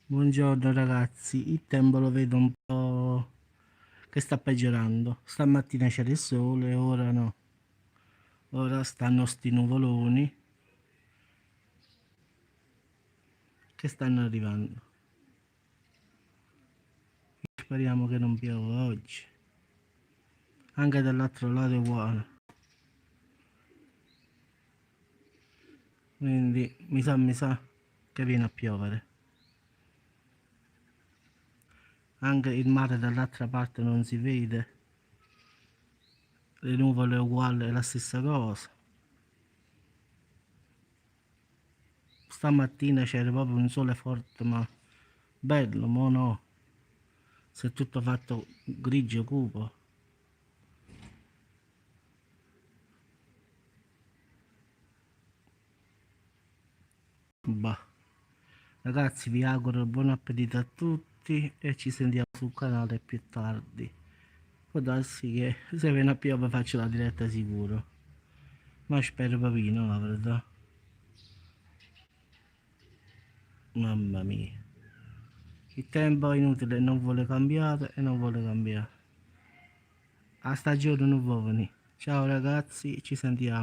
Buongiorno ragazzi, il tempo lo vedo un po' che sta peggiorando. Stamattina c'era il sole, ora no. Ora stanno sti nuvoloni che stanno arrivando. Speriamo che non piova oggi. Anche dall'altro lato è uguale. Quindi mi sa che viene a piovere. Anche il mare dall'altra parte non si vede. Le nuvole è uguale, è la stessa cosa. Stamattina c'era proprio un sole forte ma bello, ma no. Si è tutto fatto grigio cupo. Bah. Ragazzi, vi auguro buon appetito a tutti e ci sentiamo sul canale più tardi. Può darsi che se viene a piove faccio la diretta sicuro, ma spero proprio di no, la verità. Mamma mia. Il tempo è inutile, non vuole cambiare e non vuole cambiare. A stagione non vuole venire. Ciao ragazzi, ci sentiamo.